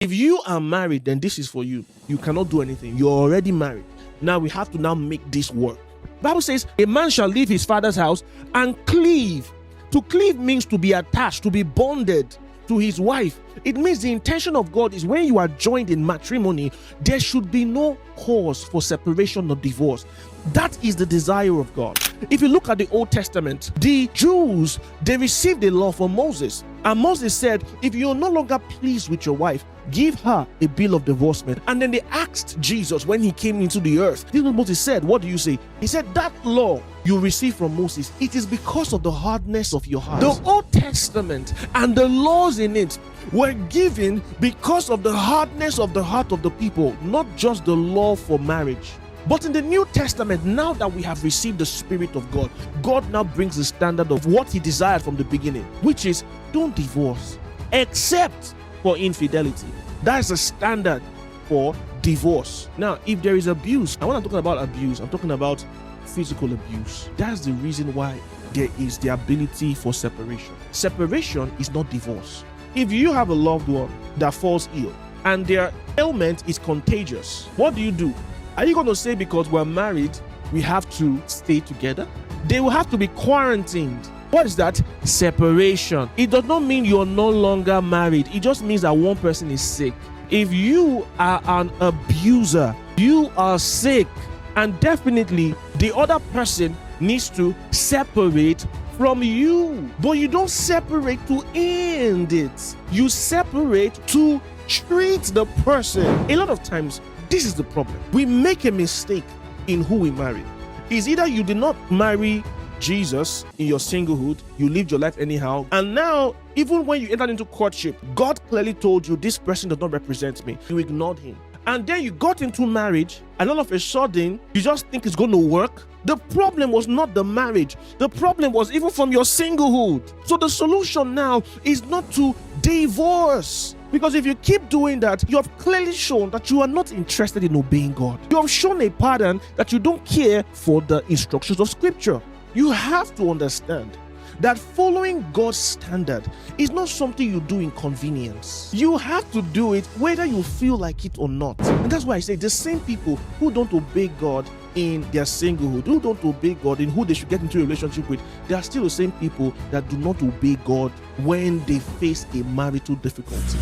If you are married, then this is for you. You cannot do anything. You're already married. Now we have to now make this work. The Bible says a man shall leave his father's house and cleave. To cleave means to be attached, to be bonded to his wife. It means the intention of God is when you are joined in matrimony, there should be no cause for separation or divorce. That is the desire of God. If you look at the Old Testament, the Jews, they received the law from Moses. And Moses said, if you're no longer pleased with your wife, give her a bill of divorcement. And then they asked Jesus when he came into the earth. This is what Moses said. What do you say? He said, that law you received from Moses, it is because of the hardness of your heart. The Old Testament and the laws in it were given because of the hardness of the heart of the people, not just the law for marriage. But in the New Testament, now that we have received the Spirit of God, God now brings the standard of what he desired from the beginning, which is don't divorce except for infidelity. That's the standard for divorce. Now, if there is abuse, and when I'm talking about abuse, I'm talking about physical abuse. That's the reason why there is the ability for separation. Separation is not divorce. If you have a loved one that falls ill and their ailment is contagious, what do? Are you going to say because we're married, we have to stay together? They will have to be quarantined. What is that? Separation. It does not mean you're no longer married. It just means that one person is sick. If you are an abuser, you are sick, and definitely the other person needs to separate from you. But you don't separate to end it. You separate to treat the person. A lot of times, this is the problem. We make a mistake in who we marry. It's either you did not marry Jesus in your singlehood, you lived your life anyhow, and now, even when you entered into courtship, God clearly told you, this person does not represent me. You ignored him. And then you got into marriage, and all of a sudden, you just think it's going to work. The problem was not the marriage. The problem was even from your singlehood. So the solution now is not to divorce. Because if you keep doing that, you have clearly shown that you are not interested in obeying God. You have shown a pattern that you don't care for the instructions of Scripture. You have to understand that following God's standard is not something you do in convenience. You have to do it whether you feel like it or not. And that's why I say the same people who don't obey God in their singlehood, who don't obey God in who they should get into a relationship with, they are still the same people that do not obey God when they face a marital difficulty.